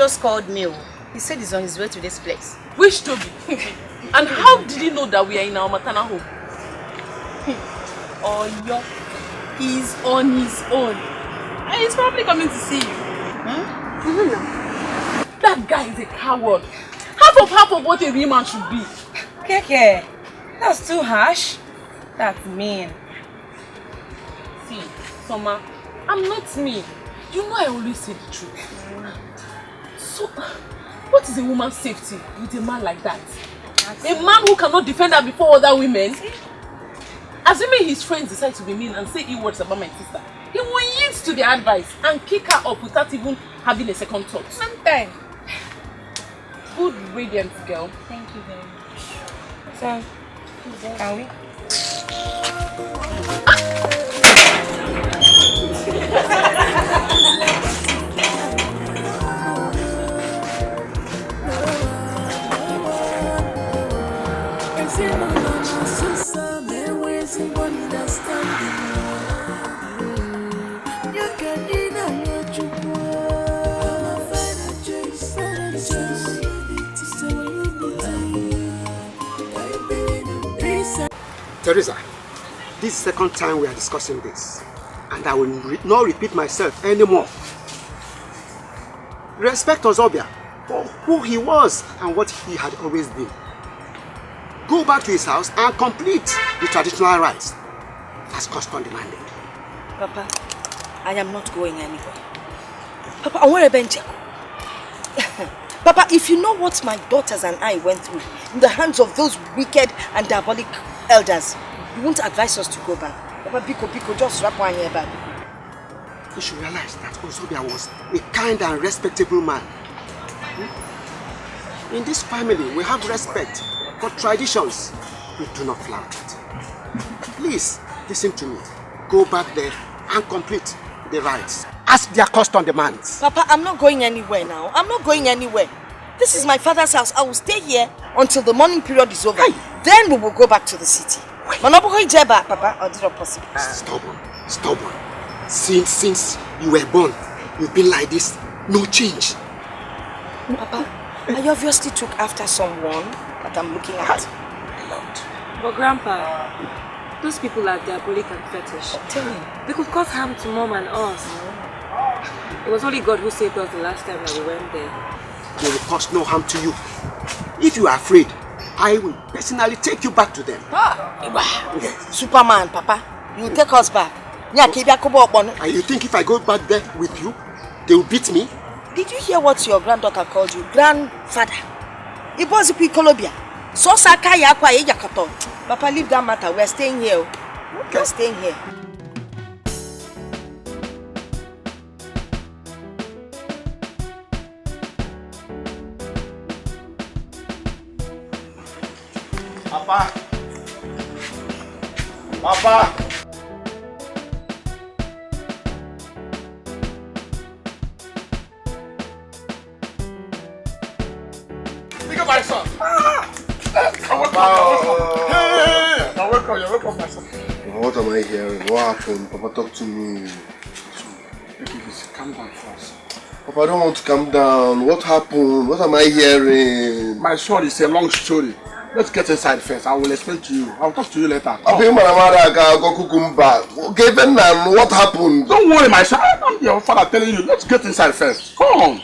just called me. He said he's on his way to this place. Which Toby? And how did he know that we are in our maternal home? Oh, yeah. He's on his own. And he's probably coming to see you. That guy is a coward. Half of what a real man should be. Dikeh, that's too harsh. That's mean. See, Soma, I'm not mean. You know I always say the truth. So, what is a woman's safety with a man like that? A man who cannot defend her before other women? Assuming his friends decide to be mean and say ill words about my sister, he will yield to their advice and kick her up without even having a second thought. Sometimes. Good radiant girl. Thank you very much. So, can we? Teresa, this is the second time we are discussing this, and I will not repeat myself anymore. Respect Ozobia for who he was and what he had always been. Go back to his house and complete the traditional rites as custom demanded. Papa, I am not going anywhere. Papa, I want a bench. Papa, if you know what my daughters and I went through in the hands of those wicked and diabolic elders, you won't advise us to go back. Papa, Biko, just wrap one year back. You should realize that Ozobia was a kind and respectable man. In this family, we have respect for traditions. We do not flout it. Please, listen to me. Go back there and complete the rites as their custom demands. Papa, I'm not going anywhere now. I'm not going anywhere. This is my father's house. I will stay here until the mourning period is over. Hey. Then we will go back to the city. Papa, or did not possible. Stubborn. Since you were born, you've been like this. No change. Papa, I obviously took after someone that I'm looking at. But Grandpa, those people are diabolic and fetish. Tell me. They could cause harm to Mom and us. It was only God who saved us the last time that we went there. They will cause no harm to you. If you are afraid, I will personally take you back to them. Superman, Papa, you will take us back. And you think if I go back there with you, they will beat me? Did you hear what your granddaughter called you? Grandfather. It was a Colombia. So Sakaya kwa Yakato. Papa, leave that matter. We're staying here. Okay. We're staying here. Papa! Papa! My son. You're welcome, my son. What am I hearing? What happened? Papa, talk to me. Calm down first. Papa, I don't want to calm down. What happened? What am I hearing? My son, it's a long story. Let's get inside first. I will explain to you. I'll talk to you later. What happened? Don't worry, my son. I'm your father telling you. Let's get inside first. Come on.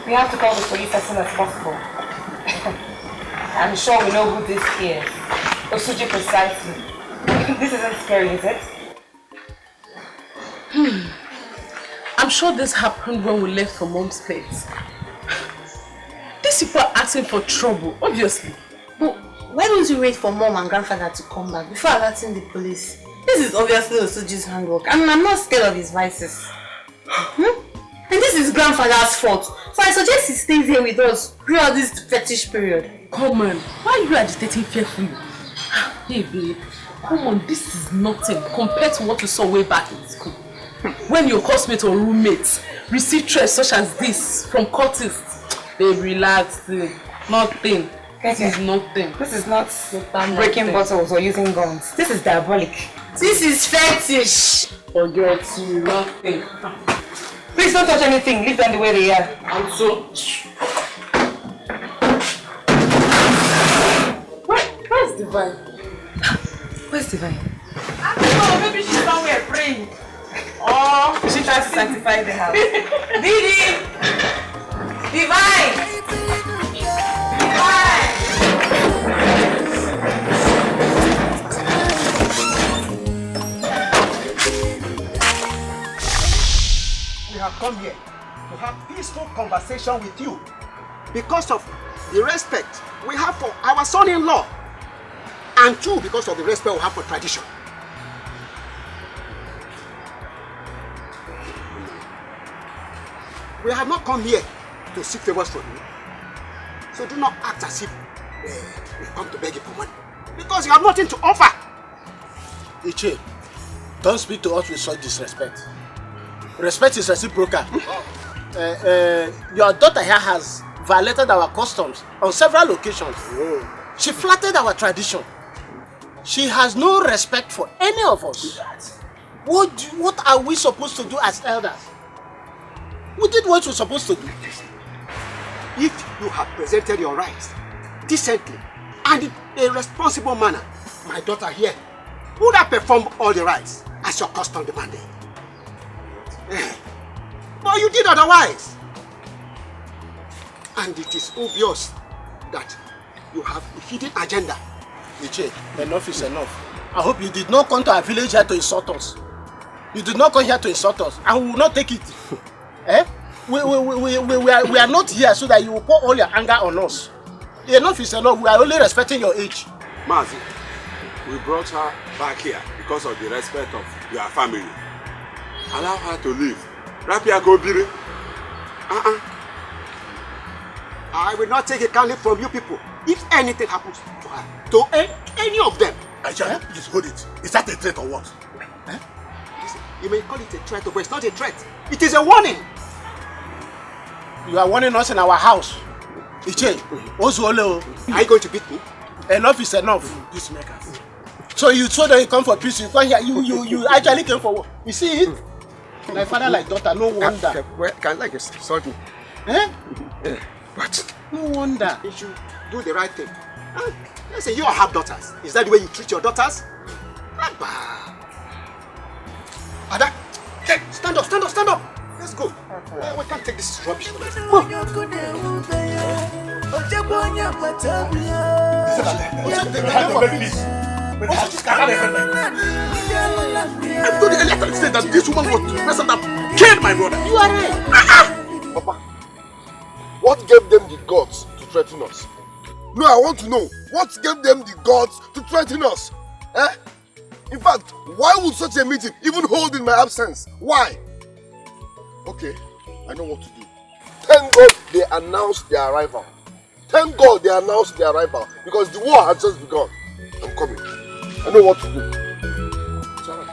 We have to call the police as soon as possible. I'm sure we know who this is. Osuji precisely. This isn't scary, is it? I'm sure this happened when we left for Mom's place. These people are asking for trouble, obviously. But why don't you wait for Mom and Grandfather to come back before alerting the police? This is obviously Osuji's handwork, and I'm not scared of his vices. And this is Grandfather's fault. So I suggest he stays here with us throughout this fetish period. Come on, why are you agitating fearfully? Hey babe, come on, this is nothing compared to what we saw way back in school. When your classmates or roommates receive threats such as this from cultists, they relax. Nothing. This is nothing. This is not breaking bottles or using guns. This is diabolic. This is fetish. Forget nothing. Please don't touch anything. Leave them the way they are. And so, where's Divine? Where's Divine? I don't know. Maybe she's somewhere praying. Or she tries to sanctify the house. Didi! Divine! Divine! We have come here to have peaceful conversation with you because of the respect we have for our son-in-law, and two, because of the respect we have for tradition. We have not come here to seek favors from you, so do not act as if we come to beg you for money, because you have nothing to offer. Iche, don't speak to us with such disrespect. Respect is reciprocal. Your daughter here has violated our customs on several occasions. She flattered our tradition. She has no respect for any of us. What are we supposed to do as elders? We did what we're supposed to do. If you have presented your rights decently and in a responsible manner, my daughter here would have performed all the rites as your custom demanded. But you did otherwise. And it is obvious that you have a hidden agenda. Iche, enough is enough. I hope you did not come to our village here to insult us. You did not come here to insult us, and we will not take it. We are not here so that you will pour all your anger on us. Enough is enough. We are only respecting your age. Mazi, we brought her back here because of the respect of your family. Allow her to live. Rapia Gobiri. I will not take a candle from you people if anything happens to her, to any of them. Aisha, please hold it. Is that a threat or what? Listen, you may call it a threat, but it's not a threat. It is a warning. You are warning us in our house. Iche, are you going to beat me? Enough is enough. Peacemakers. So you told that you come for peace, you come here, you actually came for war. You see it? Like father, like daughter, no wonder. Can like insult me? But no wonder. You should do the right thing. Let's say you all have daughters. Is that the way you treat your daughters? Ada, hey, stand up, stand up, stand up. Let's go. We can't take this rubbish. I told the electorate said that this woman was the person that killed my brother. You are right. Papa, what gave them the guts to threaten us? No, I want to know. What gave them the guts to threaten us? In fact, why would such a meeting even hold in my absence? Why? Okay, I know what to do. Thank God they announced their arrival. Thank God they announced their arrival because the war had just begun. I'm coming. I know what to do. It's all right.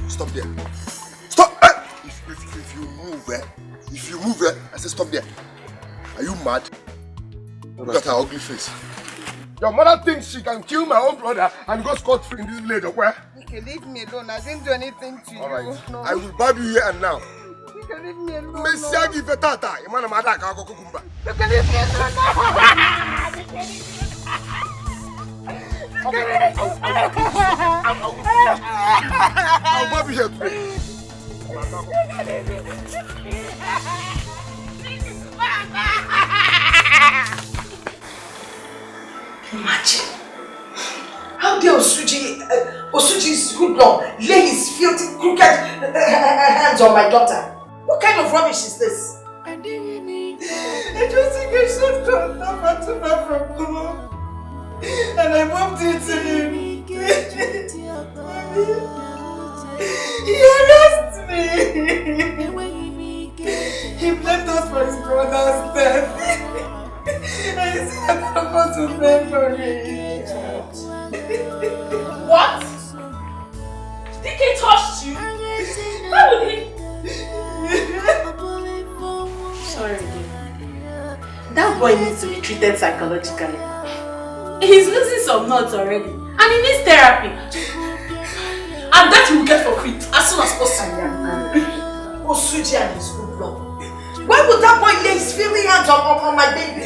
Stop there. Stop! If you move, I say stop there. Are you mad? Look at her ugly face. Your mother thinks she can kill my own brother and go scot-free in this village, or where? Okay, leave me alone. I didn't do anything to you. Alright, No. I will barb you here and now. Messiagi Vetata, Imana Madaka Kukumba. I'll be here today. Imagine. How dare Osuji's hoodlum lay his filthy, crooked hands on my daughter? What kind of rubbish is this? I just think I should come down to her from home. And I bumped into him. He harassed me. He blamed us for his brother's death. I said I'm not supposed to blame for it. What? Dikeh touched you? Why would he? Sorry, dear. That boy needs to be treated psychologically. He's losing some nuts already. And he needs therapy. And that he will get for free as soon as possible. Osuji and his hoodlum. Why would that boy lay his filthy hands on my baby?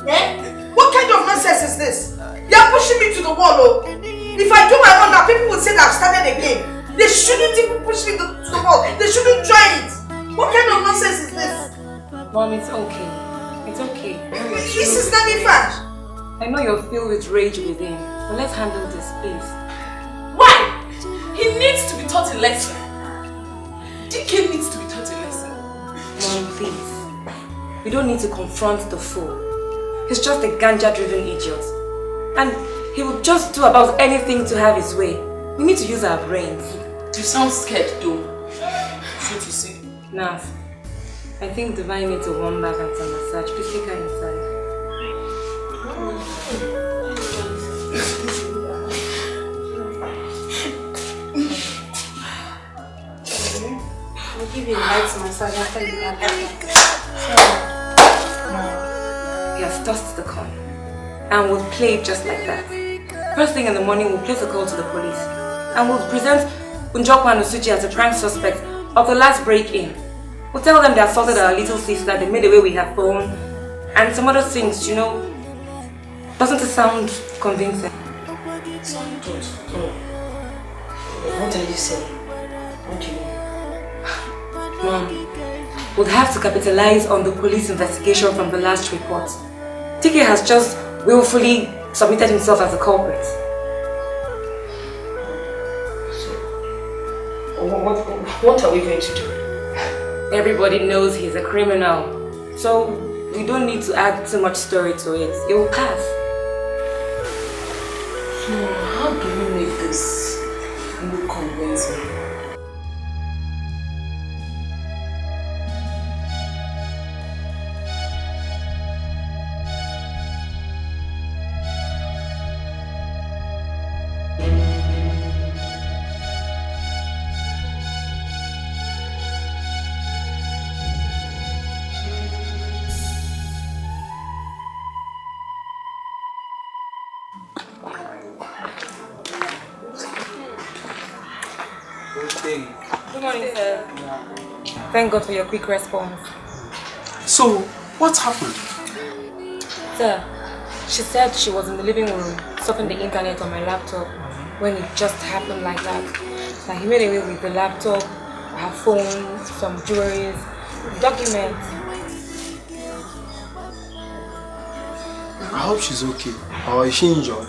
Eh? What kind of nonsense is this? They are pushing me to the wall, oh. If I do my own now, people will say that I've started again. They shouldn't even push me to the wall. They shouldn't try it. What kind of nonsense is this? Mom, it's okay. It's okay. This is not me fast. I know you're filled with rage within, but let's handle this, please. Why? He needs to be taught a lesson. Dikeh needs to be taught a lesson. Mom, please. We don't need to confront the fool. He's just a ganja-driven idiot. And he will just do about anything to have his way. We need to use our brains. You sound scared though. What you say? Nah, I think Divine needs a warm bath and some massage. Please take her inside. I'll give you a light massage after you have He has tossed the coin. And we'll play it just like that. First thing in the morning, we'll place a call to the police. And we'll present Unjokwa and Osuji as the prime suspect of the last break-in. We'll tell them they assaulted our little sister, they made away with her phone, and some other things, you know. Doesn't it sound convincing? Sound good. What are you saying? What do you mean? Mom, we'll have to capitalize on the police investigation from the last report. Dikeh has just willfully submitted himself as a culprit. What are we going to do? Everybody knows he's a criminal, so we don't need to add too much story to it. It will pass. How do we make this look convincing? Good morning, sir. Thank God for your quick response. So, what happened? Sir, she said she was in the living room surfing the internet on my laptop when it just happened like that. Like he made away with the laptop, her phone, some jewelry, documents. I hope she's okay. Or is she injured?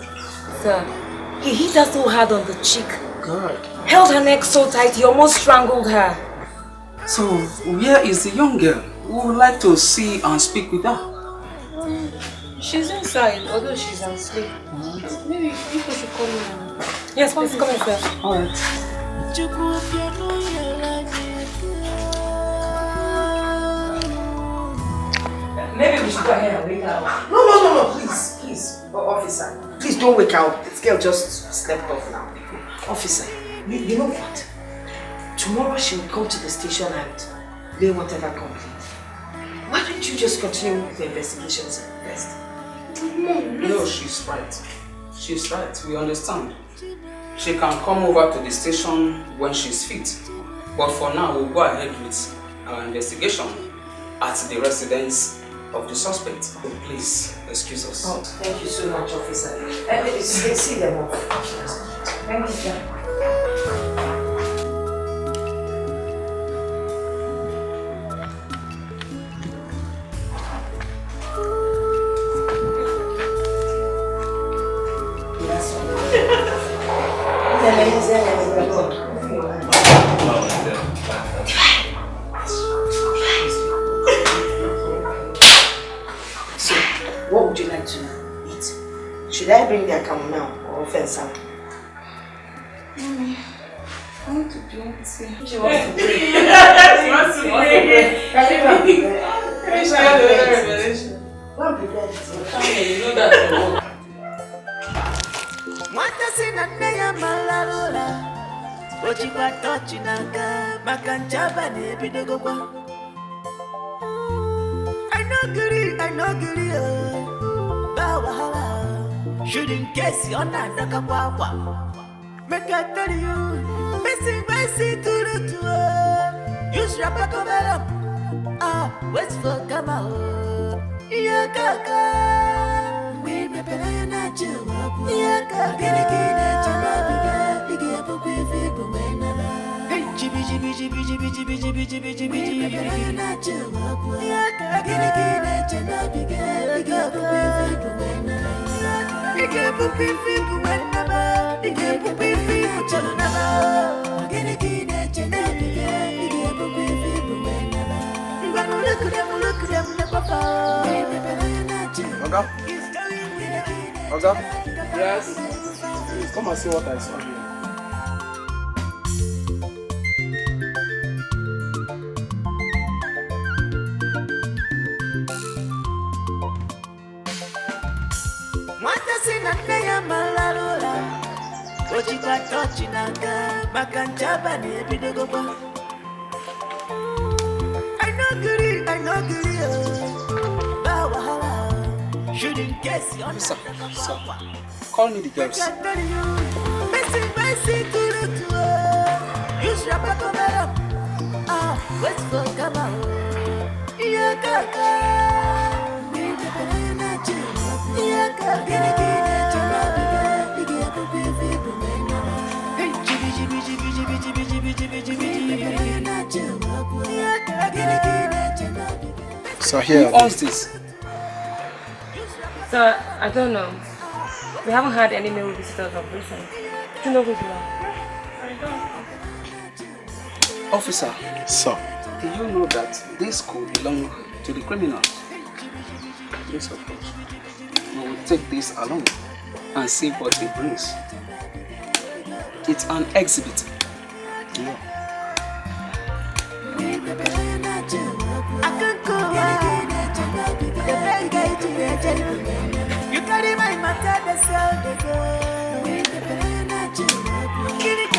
Sir, he hit her so hard on the cheek. God. Held her neck so tight, he almost strangled her. So, where is the young girl? We would like to see and speak with her. She's inside, although she's asleep. Maybe people should call her. Yes, please come in, sir. Alright. Maybe we should go ahead and wake her up. No, please, officer. Please don't wake out. This girl just slept off now. Officer, you know what? Tomorrow she will come to the station and lay whatever complaint. Why don't you just continue with the investigations first? No, she's right. She's right. We understand. She can come over to the station when she's fit. But for now, we'll go ahead with our investigation at the residence of the suspect. Please excuse us. Oh, thank you so much, officer. See them off. Thank you, sir. So, what would you like to eat? Should I bring their camel now or offense her? Mommy, I want to drink tea. She wants to drink. She wants to drink. Go and prepare it. You know that. I know guri, Bawahala. Shouldn't guess you're not the Kawawa. Make I tell you, Bessie to the tour. Use your back of it up. West for Kamao. Yakaka. We prepare not you. Yakaka. Get Oga? Yes. Please come and see what I saw here. I know guri, Bawahala. Shouldn't guess you're Sir, call me the girls. Use your back of it up. West for Kamao. Yakaka. So here. Who owns this? Sir, I don't know. We haven't had any male visitors of recent. Do you know who you are? Officer, Sir. do you know that this could belong to the criminals? Yes, of course. We will take this along and see what it brings. It's an exhibit. Yeah. You carry my matter, that's all they go. Get it,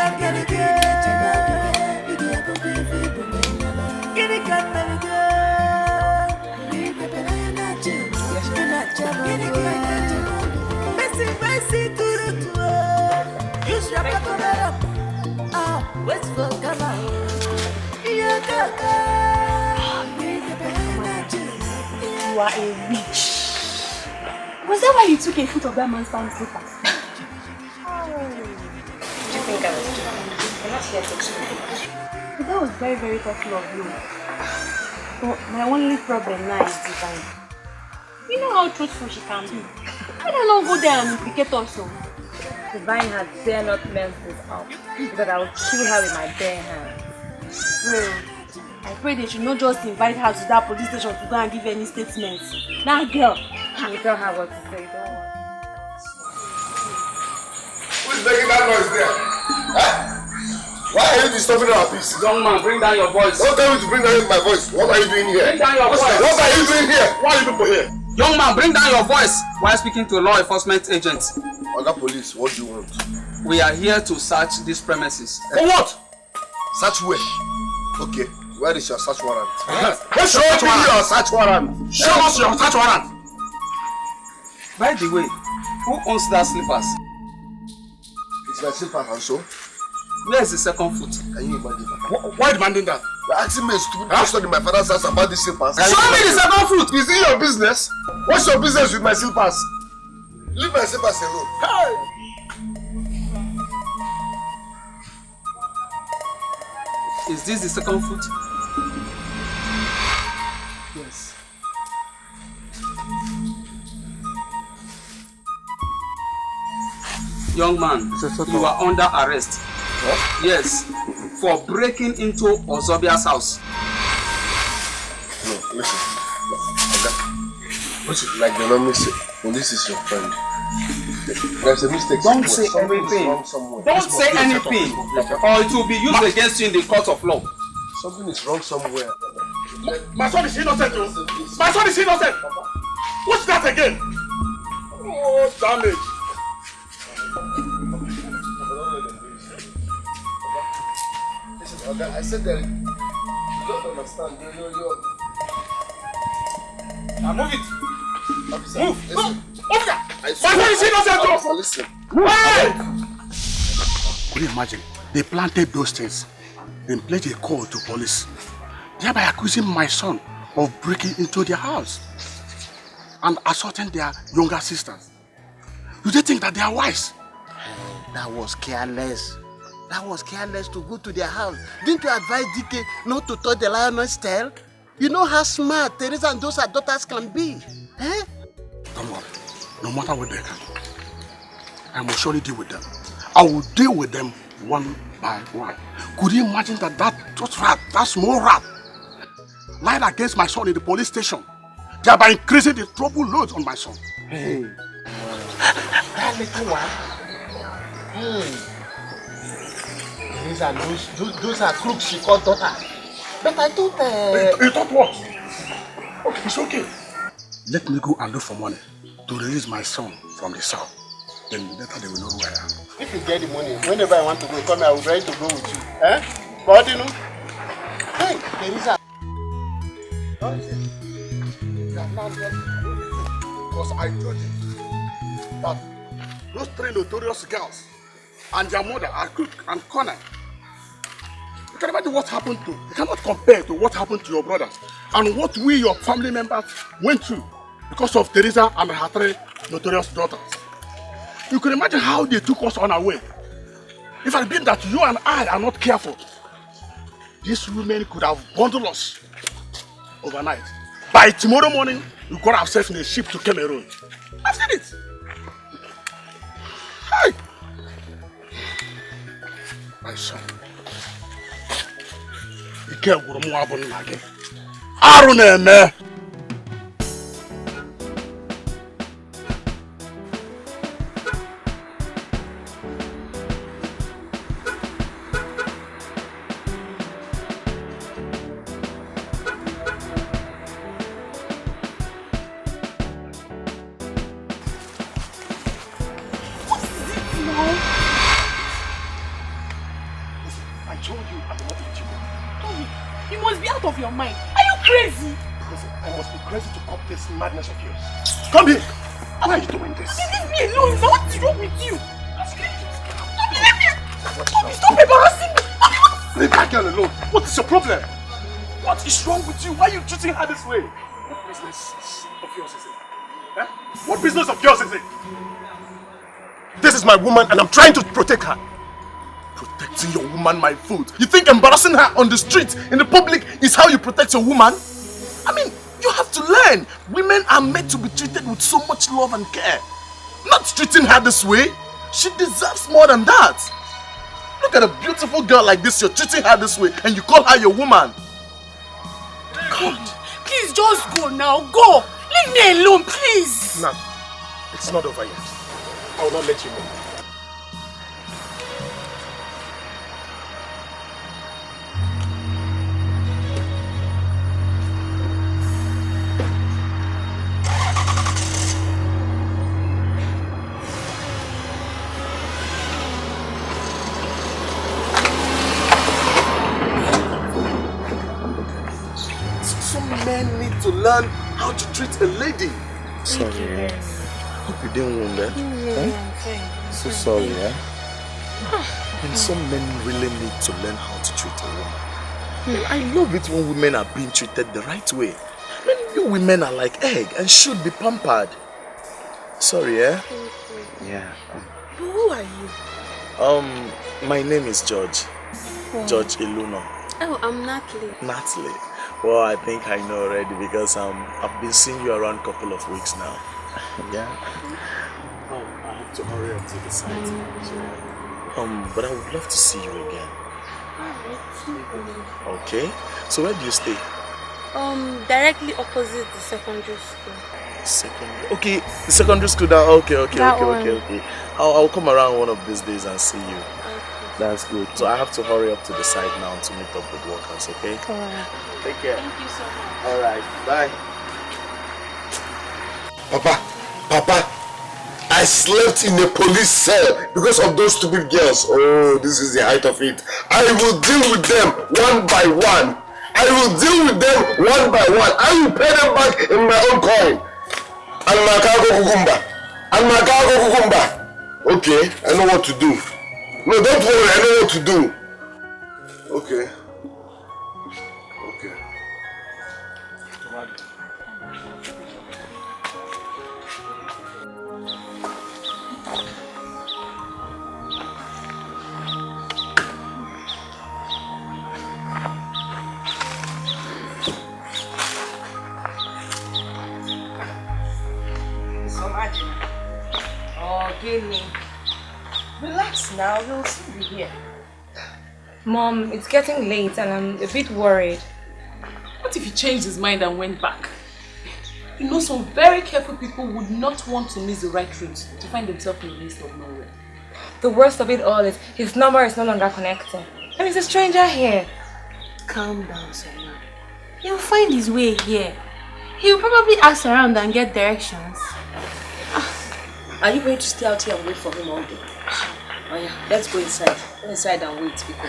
You are a witch. Was that why you took a foot of that man's pants slippers? Do you think I was doing? I'm not here to cheat. But that was very, very thoughtful of you. But my only problem now is Divine. You know how truthful she can be. I don't know, go there and implicate us. Divine had dare not mess this up, because I will chew her with my bare hands. Well, I pray they should not just invite her to that police station to go and give any statements. That girl. You tell her what to say, don't worry. Who's making that noise there? Huh? Why are you disturbing our peace? Young man, bring down your voice. Don't tell me to bring down my voice. What are you doing here? Bring down your voice. What are you doing here? Why are you people here? Young man, bring down your voice while speaking to law enforcement agents. Oga Police, what do you want? We are here to search these premises. For what? Search where? Okay, where is your search warrant? Show me your search warrant. Show us your search warrant. By the way, who owns that slippers? It's my slipper and so. Where is the second foot? Can you imagine that? Why demanding that? You're asking me a stupid question in my father's house about these slippers. Show me the second fruit! Is it your business? What's your business with my slippers? Leave my slippers alone. Hey! Is this the second fruit? Yes. Young man, you are under arrest. What? Yes, for breaking into Ozobia's house. No, listen. Okay. Listen, like the normally say, when this is your friend, there's a mistake. Don't say anything. Don't say anything, or it will be used against you in the court of law. Something is wrong somewhere. My son is innocent, though. My son is innocent. What's that again? Oh, damn it. Listen, okay, I said that you don't understand. You're... Now move it. Officer, Move. listen. Officer. My son is innocent, though. Officer, listen. Hey! Could you imagine? They planted those things, then pledged a call to police, thereby accusing my son of breaking into their house and assaulting their younger sisters. Do they think that they are wise? That was careless. That was careless to go to their house. Didn't you advise Dikeh not to touch the lioness tail? You know how smart Teresa and those her daughters can be. Eh? Don't worry. No matter what they can, I will surely deal with them. I will deal with them one by one. Could you imagine that small rat lied against my son in the police station, thereby increasing the trouble load on my son? Hey. That little one. Those are crooks she called daughter. But I thought... You thought what? Okay, it's okay. Let me go and look for money to release my son from the cell. Then later they will know who I am. If you get the money, whenever I want to go, come here, I will be ready to go with you. Eh? But you know? Hey, Teresa. Because I told you that those three notorious girls and their mother are crook and corner. You can imagine what happened to, you cannot compare to what happened to your brother and what we, your family members, went through because of Teresa and her three notorious daughters. You can imagine how they took us on our way. If it had been that you and I are not careful, these women could have bundled us overnight. By tomorrow morning, we got ourselves in a ship to Cameroon. I've seen it. Hey! My son. Ike gwuru m nwa bụ nna gị. Arụ na-eme. Madness of yours. Come here. Why are you doing this? Leave me alone. What is wrong with you? Stop embarrassing me. Leave that girl alone. What is your problem? What is wrong with you? Why are you treating her this way? What business of yours is it? Eh? What business of yours is it? This is my woman and I'm trying to protect her. Protecting your woman, my food. You think embarrassing her on the street, in the public, is how you protect your woman? I mean, you have to learn. Women are meant to be treated with so much love and care. Not treating her this way. She deserves more than that. Look at a beautiful girl like this. You're treating her this way and you call her your woman. God. Please just go now. Go. Leave me alone, please. No, it's not over yet. I will not let you know. Men need to learn how to treat a lady. Sorry, hope you didn't wound that. So sorry, And some men really need to learn how to treat a woman. I love it when women are being treated the right way. I mean, you women are like egg and should be pampered. Sorry, eh? Yeah. But who are you? My name is George. Oh. George Iluno. Oh, I'm Natalie. Natalie. Well, I think I know already because I've been seeing you around a couple of weeks now. Yeah. I have to hurry up to the site. So, but I would love to see you again. Okay. So where do you stay? Directly opposite the secondary school. Secondary. Okay, the secondary school down. Okay. I'll come around one of these days and see you. That's good. So I have to hurry up to the site now to meet up with workers, okay? Alright. Take care. Thank you so much. Alright, bye. Papa, I slept in a police cell because of those stupid girls. Oh, this is the height of it. I will deal with them one by one. I will deal with them one by one. I will pay them back in my own coin. And my kukumba. Okay, I know what to do. No, don't worry, I know what to do. Okay. Relax now, we'll soon be here. Mom, it's getting late and I'm a bit worried. What if he changed his mind and went back? You know, some very careful people would not want to miss the right route to find themselves in the midst of nowhere. The worst of it all is his number is no longer connected. And he's a stranger here. Calm down, Soma. He'll find his way here. He'll probably ask around and get directions. Are you going to stay out here and wait for him all day? Oh yeah, let's go inside. Go inside and wait, people.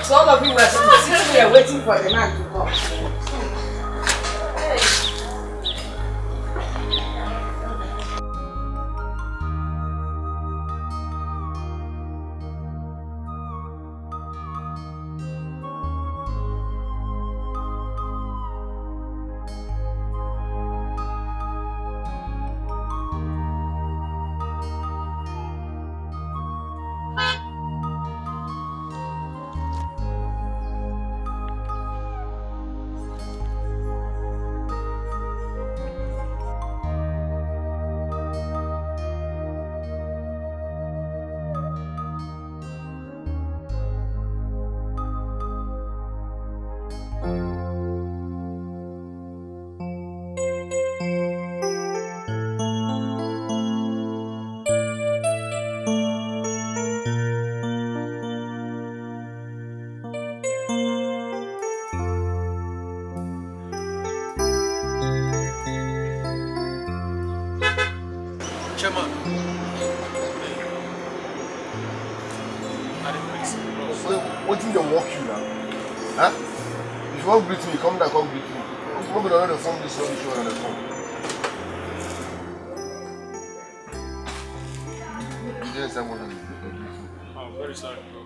So all of you were sitting here waiting for the man to come. What do you walk you now? Huh? If you want to greet me, come down, come greet me. I'm not going to form this one on the phone. Yes, I'm going to greet you. I'm very sorry, bro.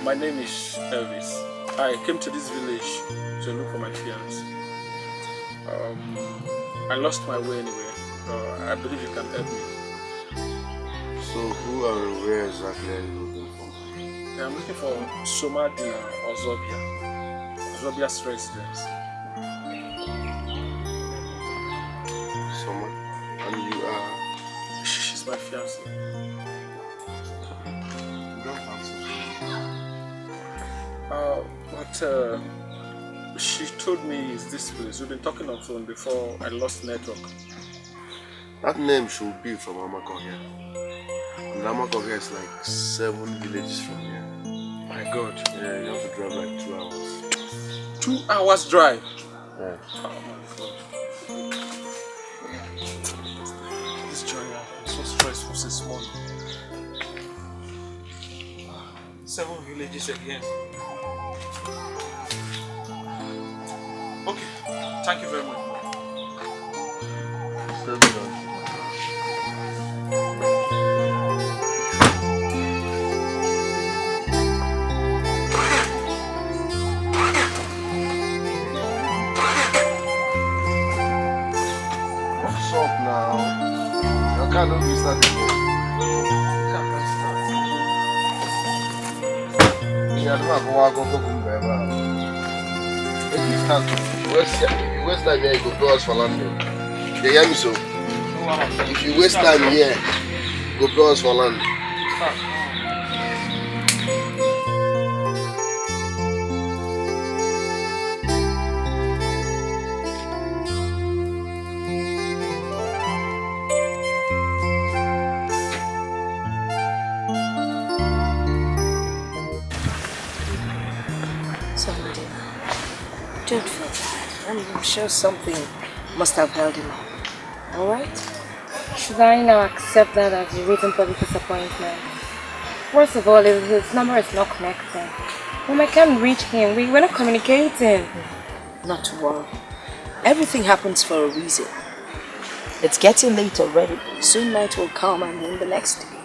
My name is Elvis. I came to this village to look for my fiance. I lost my way anyway. I believe you can help me. So who and where exactly are you looking for? Yeah, I'm looking for Somadina or Zubby. Zubby's residence. Soma? And you are? She's my fiance. You don't fancy but she told me it's this place. We've been talking on phone before I lost network. That name should be from Amako here. And Amako here is like 7 villages from here. My God. Yeah, you have to drive like 2 hours. 2 hours drive? Yeah. Oh my God. This journey has been so stressful since morning. 7 villages again. I don't know go you waste time here, you go pay us for land. You hear me so? If you waste time here, go pay us for land. Somebody, don't feel bad. I'm sure something must have held him up. Alright? Should I now accept that as the reason for the disappointment? First of all, his number is not connecting. I can't reach him. We're not communicating. Not to worry. Everything happens for a reason. It's getting late already. Soon night will come and then the next day.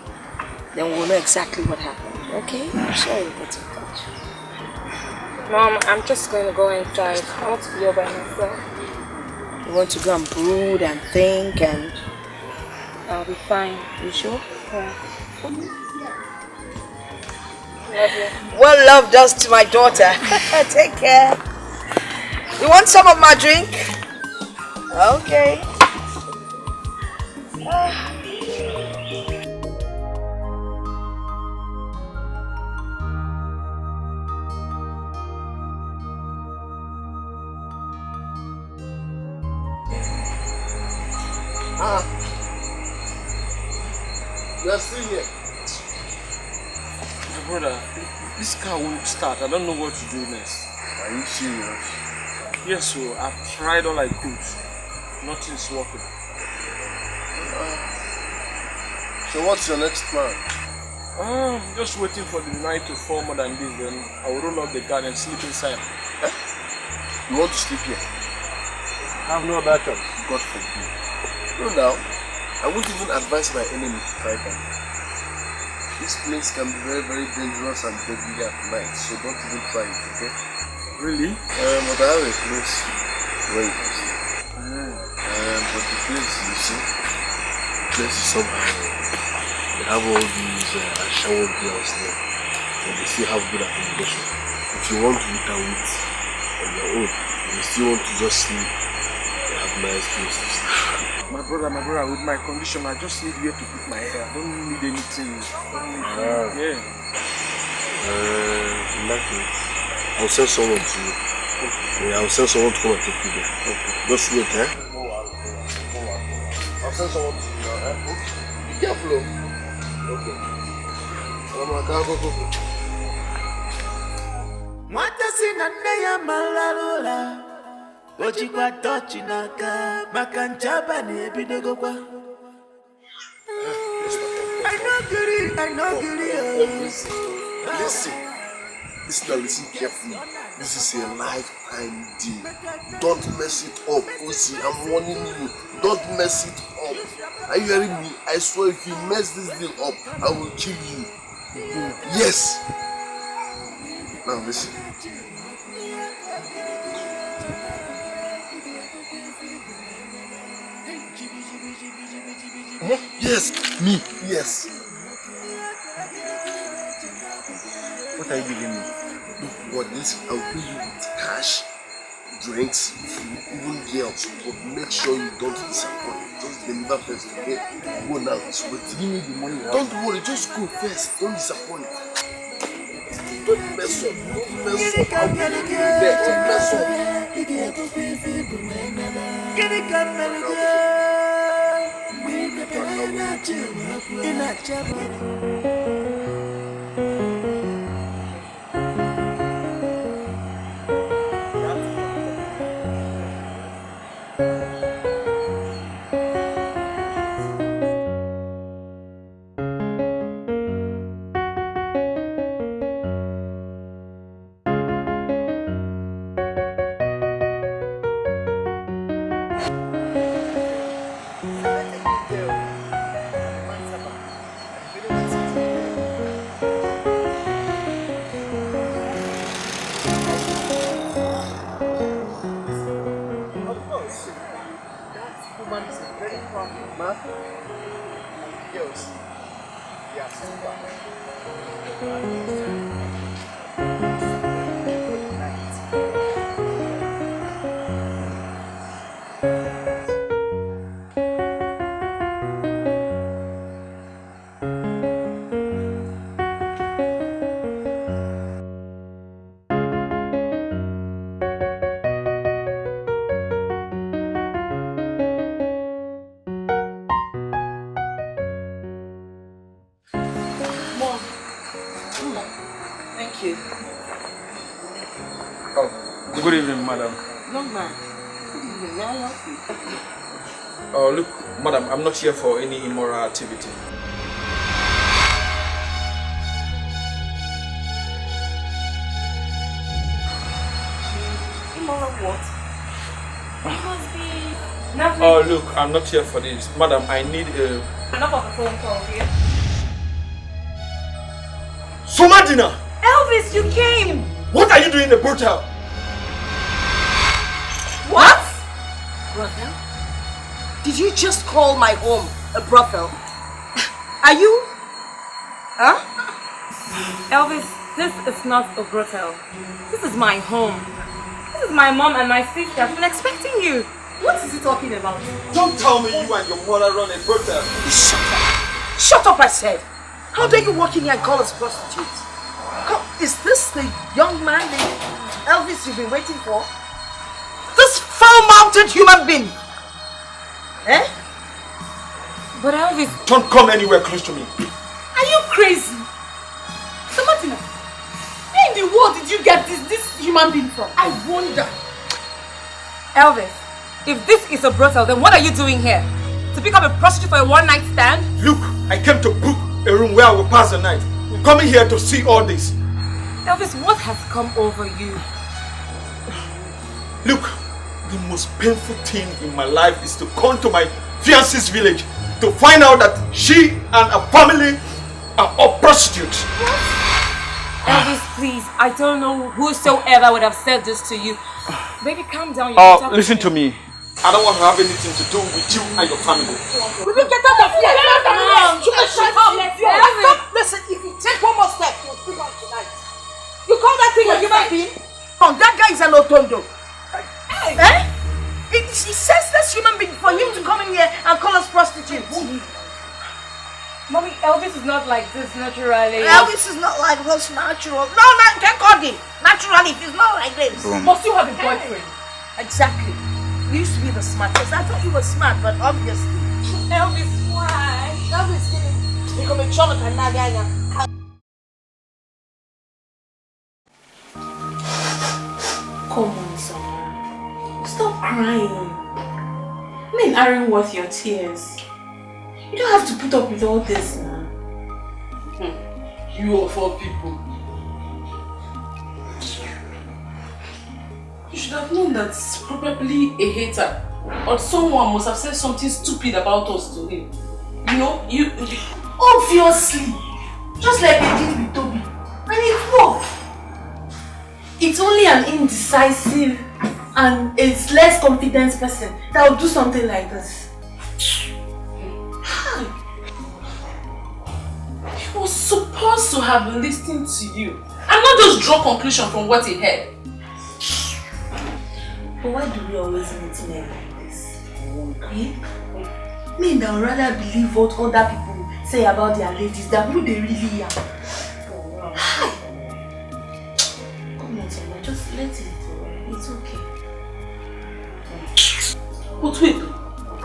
Then we'll know exactly what happened. Okay? I'm sure you'll get in touch. Mom, I'm just going to go inside. I want to be all by myself. You want to go and brood and think and... I'll be fine. You sure? Yeah. Love you. What love does to my daughter. Take care. You want some of my drink? Okay. You are still here. My brother, this car won't start. I don't know what to do next. Are you serious? Yes, so I've tried all I could. Nothing's working. So what's your next plan? Just waiting for the night to fall more than this, then I will roll up the car and sleep inside. You want to sleep here? I have no other choice. God forbid. No, now, I won't even advise my enemy to try that. This place can be very, very dangerous and deadly at night, so don't even try it, okay? Really? But I have a place where you can sleep. But the place, you see, the place is somehow. They have all these shower girls there, and they still have good accommodation. If you want to eat and eat on your own, you still want to just sleep, they have nice places to sleep. My brother, with my condition, I just need where to put my hair. I don't need anything. Yeah. In that case, I'll send someone to you. Okay. Yeah, I'll send someone to come and take you there. Okay. Just wait, eh? I'll send someone to you now, eh? Okay. Be careful, okay. Go. Mwata sinane ya malalula Ojikwa tochi naka Makanchaba ni ebidogo kwa I know guri Listen carefully. This is a lifetime deal. Don't mess it up. Osi, I'm warning you. Don't mess it up. Are you hearing me? I swear if you mess this deal up, I will kill you. Yes. Now listen. Yes, me. Yes. What are you giving me? Look, what this? I'll pay you with cash, drinks, food, even girls. But make sure you don't disappoint. Just deliver first, okay? Go now. So give me the money. Don't worry, just go first. Don't disappoint. Don't mess up. I'll be there. Don't mess up. Good evening, madam. Young man. Good evening. May I help you? Oh, look, madam, I'm not here for any immoral activity. Immoral what? It must be... Oh, look, I'm not here for this. Madam, I need a... Enough of a phone call here. Somadina! Elvis, you came! What are you doing in the brothel? What? Brothel? Did you just call my home a brothel? Are you? Huh? Elvis, this is not a brothel. This is my home. This is my mom and my sister. I've been expecting you. What is he talking about? Don't tell me you and your mother run a brothel. Shut up. Shut up, I said. How dare you walk in here and call us prostitutes? Come, is this the young man, the Elvis you've been waiting for? This foul-mouthed human being. Eh? But Elvis... Don't come anywhere close to me. Are you crazy? So Martina, where in the world did you get this human being from? I wonder. Elvis, if this is a brothel, then what are you doing here? To pick up a prostitute for a one-night stand? Look, I came to book a room where I will pass the night. Coming here to see all this. Elvis, what has come over you? Look, the most painful thing in my life is to come to my fiancé's village to find out that she and her family are all prostitutes. What? Elvis, please, I don't know whosoever would have said this to you. Baby, calm down. Listen to me. I don't want to have anything to do with you and your family. We will get out of here. Listen, if you take one more step, you'll feel like tonight. You call that thing a human being? Oh, that guy is an tonto. Hey. Eh? It's senseless human being for him to come in here and call us prostitutes. Mommy, Elvis is not like this naturally. Elvis is not like this natural. No, can't call him. Naturally, he's not like this. Must you have a boyfriend? Exactly. You used to be the smartest. I thought you were smart, but obviously. Elvis, why? Elvis didn't become a child and naganya. Come on, son. Stop crying. Men aren't worth your tears. You don't have to put up with all this now. You of all people. You should have known that it's probably a hater. Or someone must have said something stupid about us to him. You know, you obviously. Just like they did with Toby. And it worked. It's only an indecisive and a less confident person that will do something like this. He was supposed to have listened to you and not just draw conclusion from what he heard. But why do we always meet men like this? Men that would rather believe what other people say about their ladies than who they really are. Come on, Tima, just let it go. It's okay. But wait,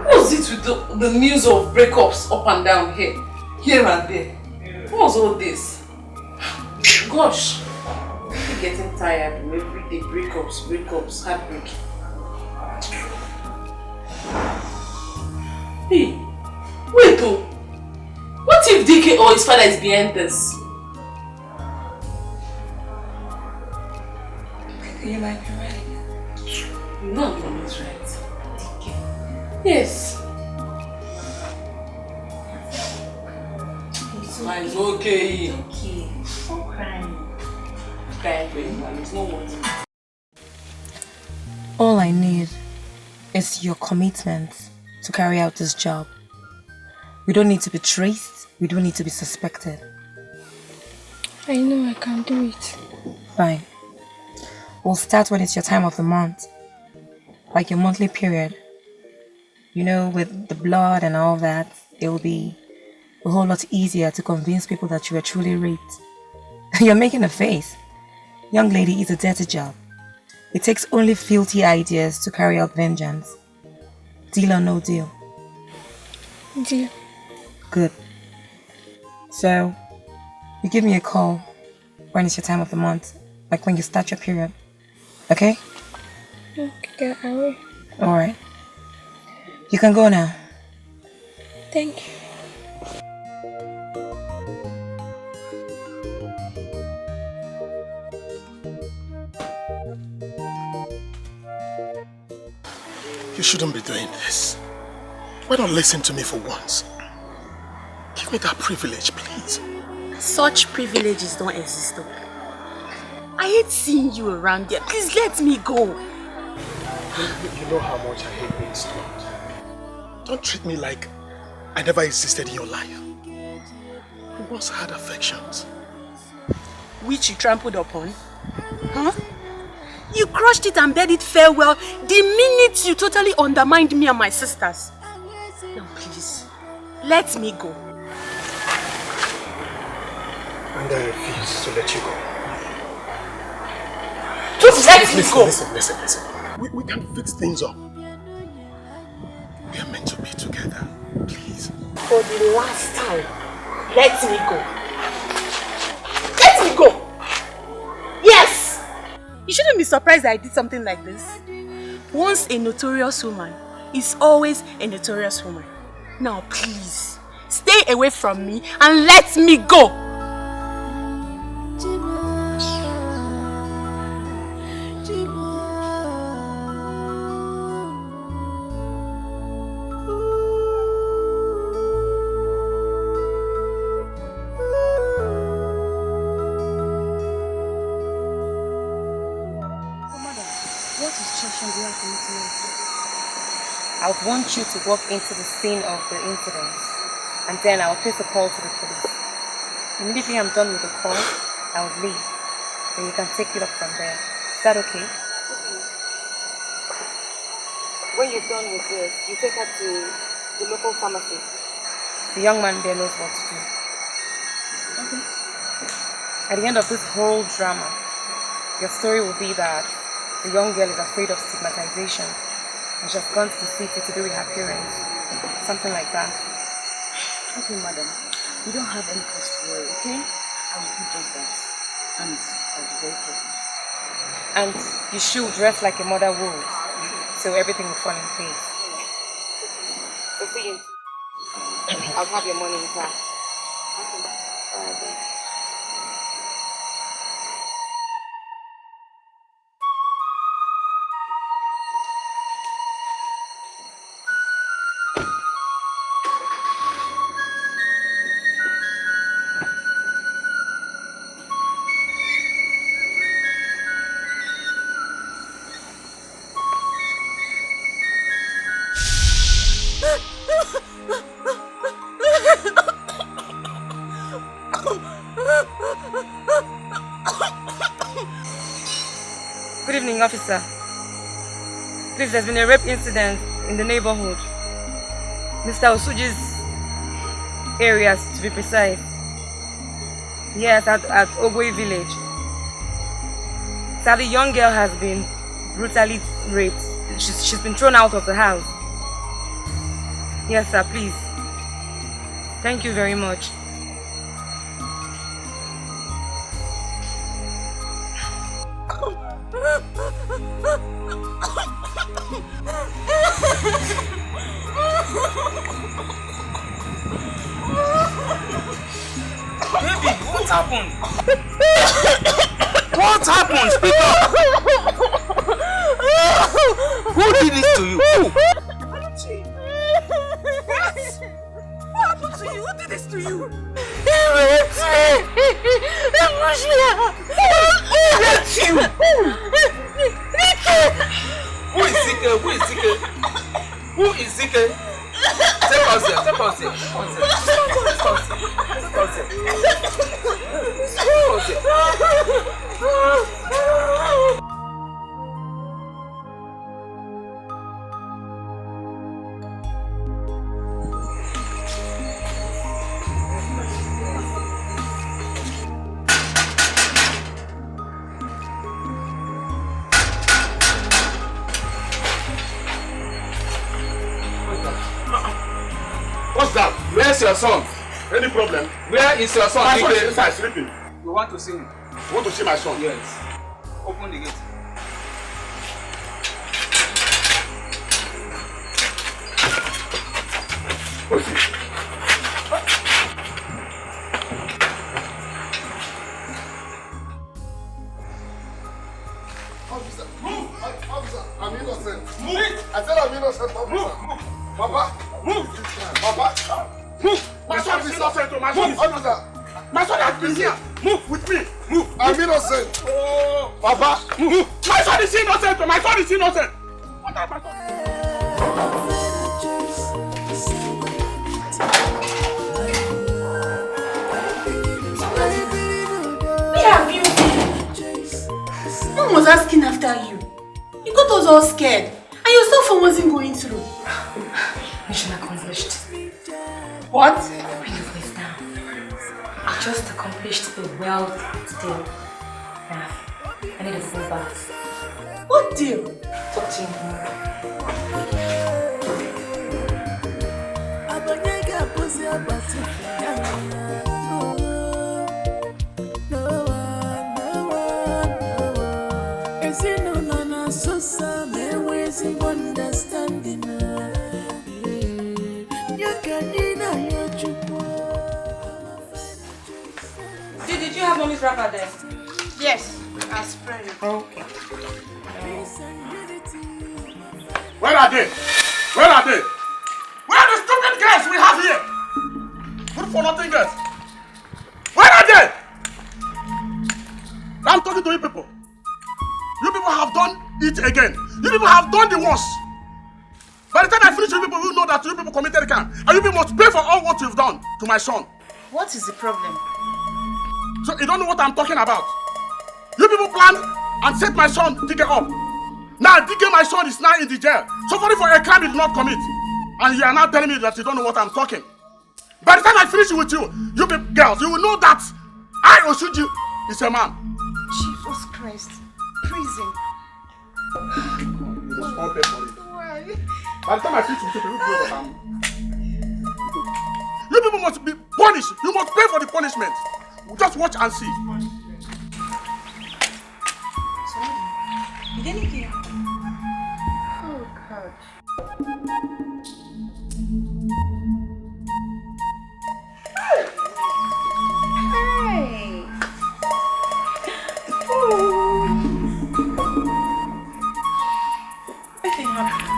what's it with the news of breakups up and down here and there? What's all this? Gosh, I'm getting tired of every day breakups, heartbreak. Hey, wait though. What if Dikeh or his father is behind this? You might be right. No, I'm always right. Dikeh. Yes. It's okay. It's okay. Stop crying. It's not what. All I need is your commitment to carry out this job. We don't need to be traced. We don't need to be suspected. I know I can do it. Fine. We'll start when it's your time of the month. Like your monthly period. You know, with the blood and all that, it will be a whole lot easier to convince people that you were truly raped. You're making a face. Young lady, it's a dirty job. It takes only filthy ideas to carry out vengeance. Deal or no deal? Deal. Good. So, you give me a call when it's your time of the month. Like when you start your period. Okay? Okay, I will. Alright. You can go now. Thank you. You shouldn't be doing this. Why not listen to me for once? Give me that privilege, please. Such privileges don't exist though. I hate seeing you around here. Please let me go. You know how much I hate being stopped. Don't treat me like I never existed in your life. We once had affections. Which you trampled upon? Huh? You crushed it and bade it farewell the minute you totally undermined me and my sisters. Now please, let me go. And I refuse to let you go. Just let me go! Listen. We can fix things up. We are meant to be together. Please. For the last time, let me go. Let me go! Yes! You shouldn't be surprised that I did something like this. Once a notorious woman is always a notorious woman. Now please, stay away from me and let me go! I would want you to walk into the scene of the incident and then I will place a call to the police. Immediately I'm done with the call, I will leave. Then you can take it up from there. Is that okay? When you're done with this, you take her to the local pharmacy. The young man there knows what to do. Okay. At the end of this whole drama, your story will be that the young girl is afraid of stigmatization. And she has gone to the city to do with her parents. Something like that. Okay, madam. You don't have any cause to worry, okay? I will do just that. And I'll be very careful. And you should dress like a mother would, so everything will fall in place. So see you. I'll have your money in cash. Okay. Alright then. Good evening, officer. Please, there's been a rape incident in the neighborhood. Mr. Osuji's areas, to be precise. Yes, at Ogwe village. So the young girl has been brutally raped. She's been thrown out of the house. Yes, sir, please. Thank you very much. Baby, what happened? What happened? Speak up! Who did this to you? What happened to you? Who did this to you? He raped me! He pushed me out! Who raped you? Who is Dikeh? Who is Dikeh? Who is Dikeh? Take us here, take us here. your son? Any problem? Where is your son? My son is inside sleeping. You want to see him? You want to see my son? Yes. Open the gate. Officer, move! Officer, I'm innocent. Move! I said I'm innocent, officer. Papa, move! Papa, move! My son is innocent. My son is Officer, My son has been here. Move with me. Move. I'm innocent. Oh, Papa, move. My son is innocent. My son is innocent. What are my son? Where have you been? Mom was asking after you. You got us all scared. And your cell phone wasn't going through. Mission accomplished. What? Bring your voice down. I just accomplished a wealth deal. Now, I need a full bath. What deal? Talk to you Did you have mommy's wrapper there? Yes, I spread it. Okay. Where are they? Where are they? Where are the stupid girls we have here? Good for nothing girls. Where are they? I'm talking to you people. You people have done it again. You people have done the worst. By the time I finish, you people will know that you people committed a crime. And you people must pay for all what you've done to my son. What is the problem? So you don't know what I'm talking about. You people planned and set my son Dikeh up. Now Dikeh, my son, is now in the jail. Suffering for a crime he did not commit. And you are now telling me that you don't know what I'm talking. By the time I finish with you, you people girls, you will know that I, Osuji, is a man. Jesus Christ. Prison. You must all pay for it. Why? By the time I finish with you, you will know that I'm... You people must be punished. You must pay for the punishment. Just watch and see. Did anything? Oh God. Hey! Oh. Nothing happened.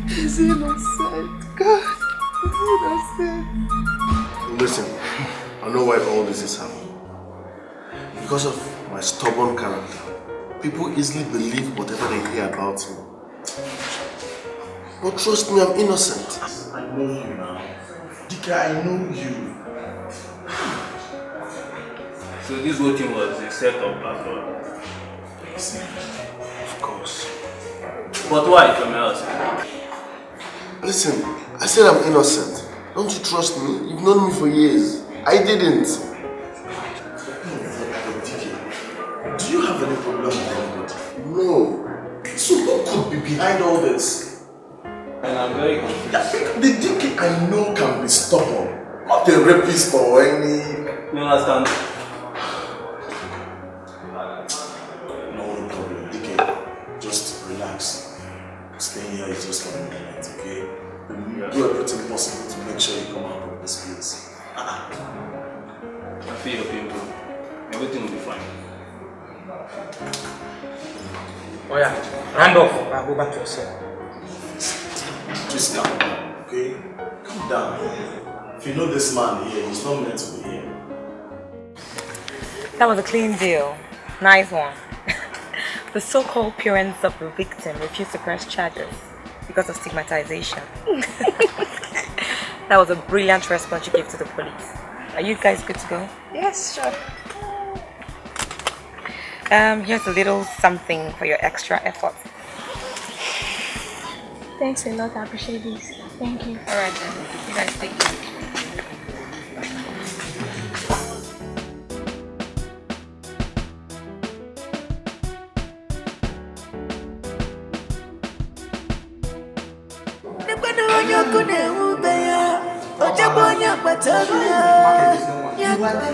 He's innocent. God. He's innocent. listen, I know why all this is happening. Because of my stubborn character, people easily believe whatever they hear about me. But trust me, I'm innocent. I know you now. Dikeh, I know you. So this whole thing was a setup after all? Of course. But why, if I may ask? Listen, I said I'm innocent. Don't you trust me? You've known me for years. I didn't. Do you have any problem with anybody? No. So who could be behind all this? And I'm very confused. The Dikeh I know can be stubborn. Not a rapist or any... You understand? No problem, Dikeh. Just relax. Staying here is just for a moment, okay? We'll do everything possible to make sure you come out of this place. I feel your pain, bro. Everything will be fine. Oh yeah, hand off. I'll go back to your cell. Just calm down, okay? Calm down. If you know this man here, he's not meant to be here. That was a clean deal. Nice one. The so-called parents of the victim refused to press charges because of stigmatization. That was a brilliant response you gave to the police. Are you guys good to go? Yes, sure. Here's a little something for your extra effort. Thanks a lot, I appreciate this. Thank you. Alright then, you guys take it.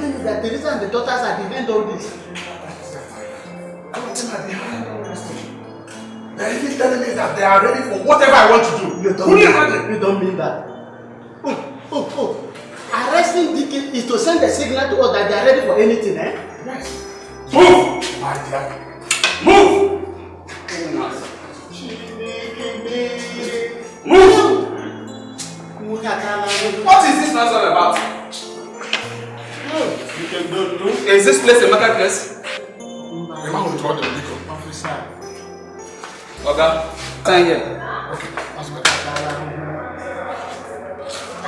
telling me that Teresa and the daughters are behind all this. They're even telling me that they are ready for whatever I want to do. You don't mean that. Arresting Dikeh is to send a signal to us that they are ready for anything, eh? Yes. Move! My dear. Move! Move! What is this nonsense about? Is this place a marketplace? The man will draw the liquor. Officer. Okay, stand here. Okay, that's better.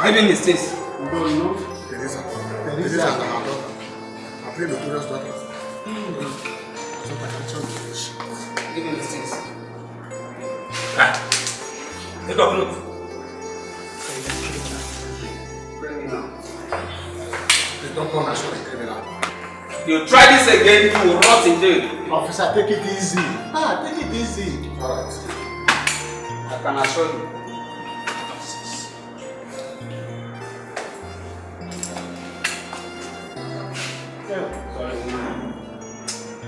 Give him his face. You don't know? Teresa and her daughter. I play notorious daughter. So I can tell you this. Give him his face. Ah. Take off, look. Bring me now. They don't come as a criminal. You try this again, you will rot in jail. Officer, take it easy. Take it easy. Alright. I can assure you.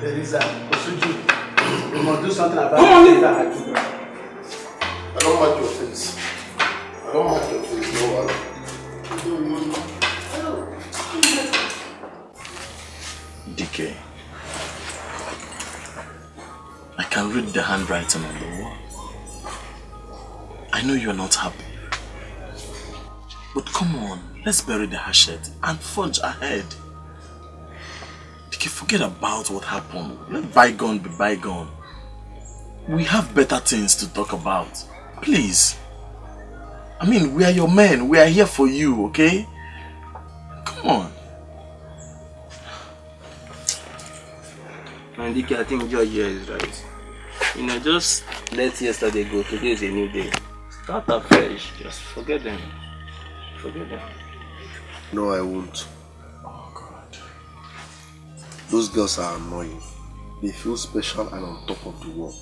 Teresa, Osuju, we must do something about it. I don't mind your face. I don't mind your face, no worry. Dikeh, I can read the handwriting on the wall. I know you're not happy. But come on, let's bury the hatchet and forge ahead. Dikeh, forget about what happened. Let bygone be bygone. We have better things to talk about. Please. I mean, we are your men. We are here for you, okay? Come on. And Dikeh, I think George here is right. You know, just let yesterday go. Today is a new day. Start afresh. Just forget them. Forget them. No, I won't. Oh, God. Those girls are annoying. They feel special and on top of the world.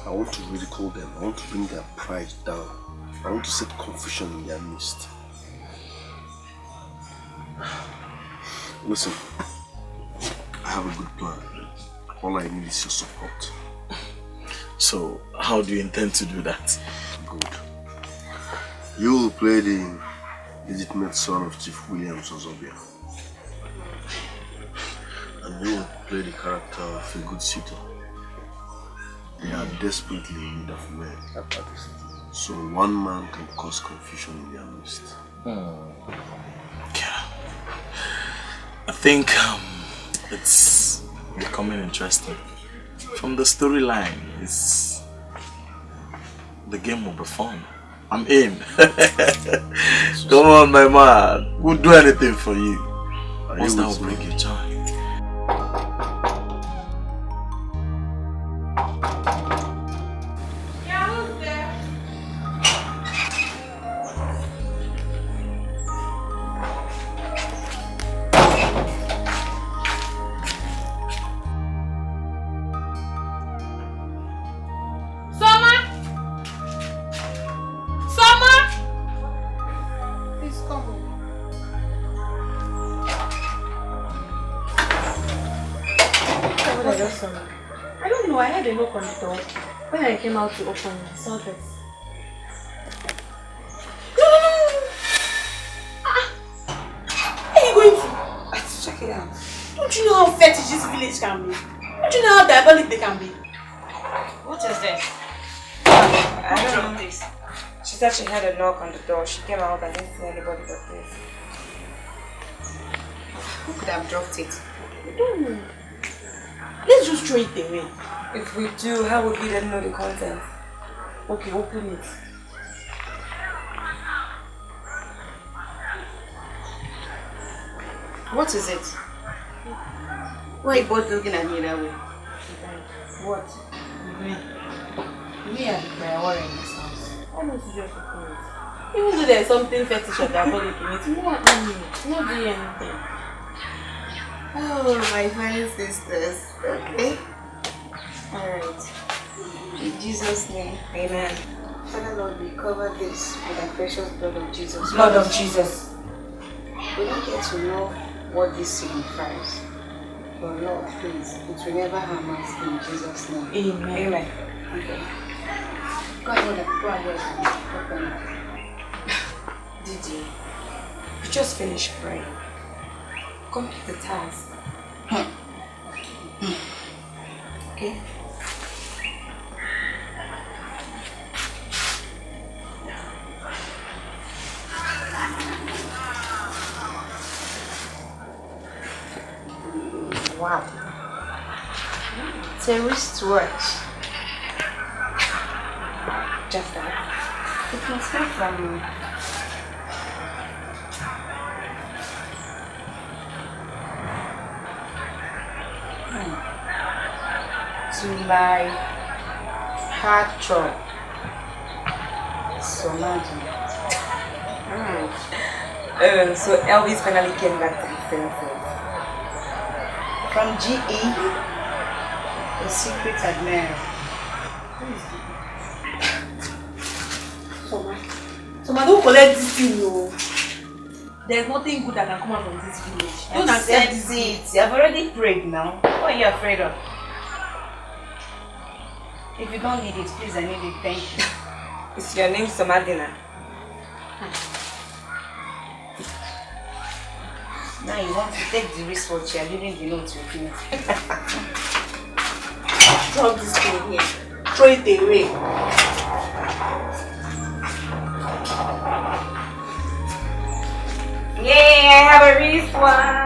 I want to ridicule them. I want to bring their pride down. I want to set confusion in their midst. Listen, I have a good plan. All I need is your support. So, how do you intend to do that? Good. You will play the legitimate son of Chief Williams Zubby. And you will play the character of a good suitor. They are desperately in need of men. So one man can cause confusion in their midst. Okay. I think it's becoming interesting. From the storyline, the game will be fun. I'm in. Come on, my man. We'll do anything for you. Once that will bring you joy. I don't know, I had a knock on the door. When I came out to open, I saw this. No! Where are you going to? Let's check it out. Don't you know how fetish this village can be? Don't you know how diabolic they can be? What is this? I don't know this. She said she had a knock on the door. She came out and didn't see anybody but this. Who could have dropped it? I don't know. Let's just throw it away. If we do, how would we then know the content? Okay, open it. What is it? Why are you both looking at me that way? What? Me and my worry in this house. Why don't you just open it? Even though there's something fetish or diabolic in it, not doing anything. Oh, my fine sisters. Okay. Alright. In Jesus' name, amen. Father Lord, we cover this with the precious blood of Jesus. Blood of Jesus. We don't get to know what this signifies. But Lord, please, it will never harm us in Jesus' name. Amen. Amen. Okay. Go ahead, open it. Did you? You just finished praying. Complete the task. Okay? Wow. It's a wristwatch. Just that. It must come from to my heart chop. So imagine. So Elvis finally came back to his senses. From GE, a secret admirer. So, don't collect this thing, no. There's nothing good that can come out from this village. Don't accept it. I've already prayed now. What are you afraid of? If you don't need it, please, I need it. Thank you. Is your name Somadina? Now you want to take the wristwatch, you're leaving the note with me. Drop this thing here. Throw it away. Yay, I have a wristwatch.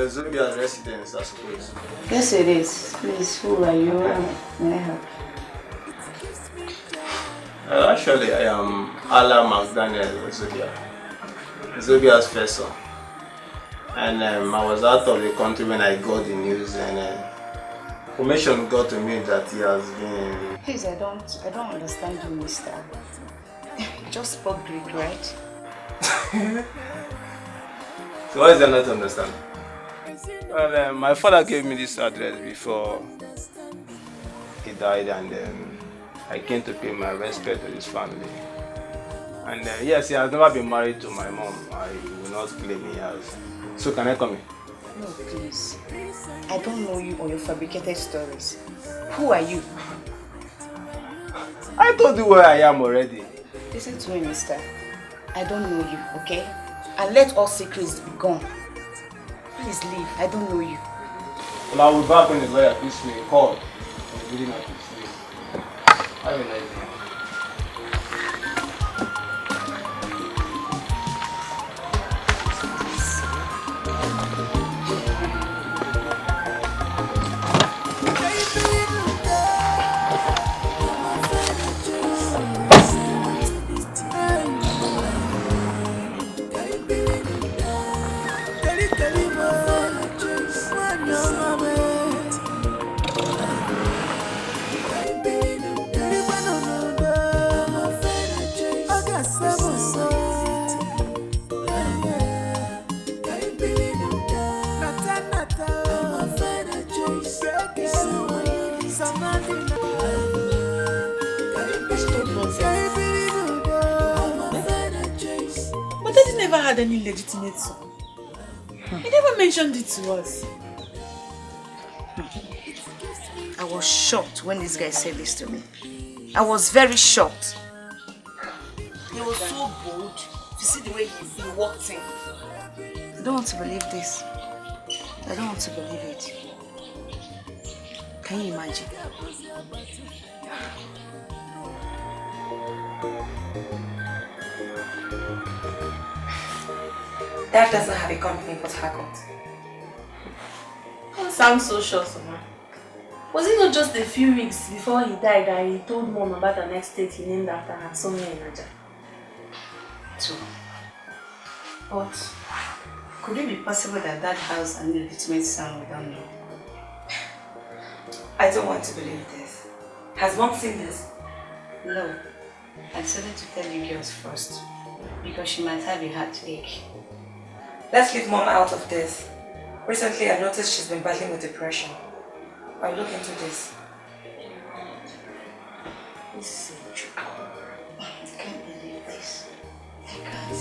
Zubby's residence, I suppose. Yes, it is. Please, who are you? May I help? Actually, I am Ala McDaniel Zubby's first son. And I was out of the country when I got the news, and information got to me that he has been. Please, I don't understand you, mister. You just spoke Greek, right? So why is there not to understand? Well, my father gave me this address before he died, and I came to pay my respect to his family. And yes, he has never been married to my mom. I will not claim he has. So can I come in? No, please. I don't know you or your fabricated stories. Who are you? I told you where I am already. Listen to me, mister. I don't know you, okay? And let all secrets be gone. Please leave. I don't know you. Well, I will be back when the lawyer gives me a call. I'm really not sleep. Have a nice day. Had any legitimate son. He never mentioned it to us. I was shocked when this guy said this to me. I was very shocked. He was so bold. You see the way he walked in. I don't want to believe this. I don't want to believe it. Can you imagine? Dad doesn't have a company in Port Harcourt. Don't sound so sure, Soma. Was it not just a few weeks before he died that he told Mom about an estate he named after her somewhere in Nigeria? True. But could it be possible that Dad has an illegitimate son we don't know? I don't want to believe this. Has Mom seen this? No. I decided to tell you girls first because she might have a heartache. Let's leave Mom out of this. Recently, I noticed she's been battling with depression. I'll look into this. This is so true. I can't believe this. I can't.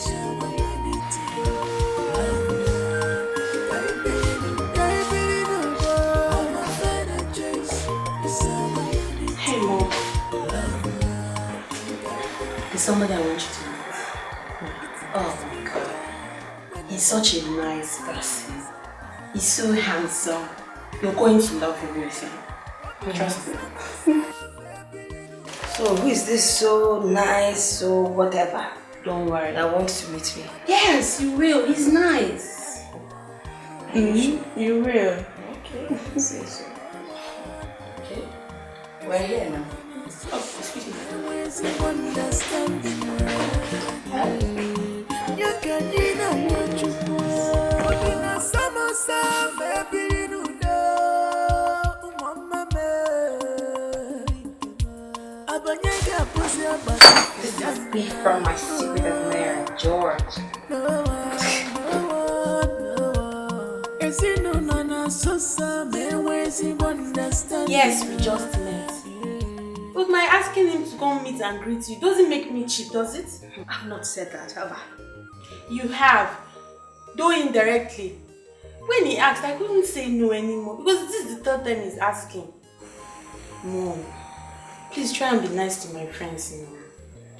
Hey, Mom. There's somebody I want you to meet. Oh my God. He's such a nice person. He's so handsome. You're going to love him with him. Trust me. So, who is this so nice, so whatever? Don't worry. I want to meet me. Yes, you will. He's nice. You will. Okay. Say so. Okay. We're here now. Oh, excuse me. This is beef from my secret admirer, George. Yes, we just met. But my asking him to come meet and greet you doesn't make me cheap, does it? I've not said that, have I? You have, though indirectly. When he asked, I couldn't say no anymore because this is the third time he's asking. Mom, please try and be nice to my friends, you know.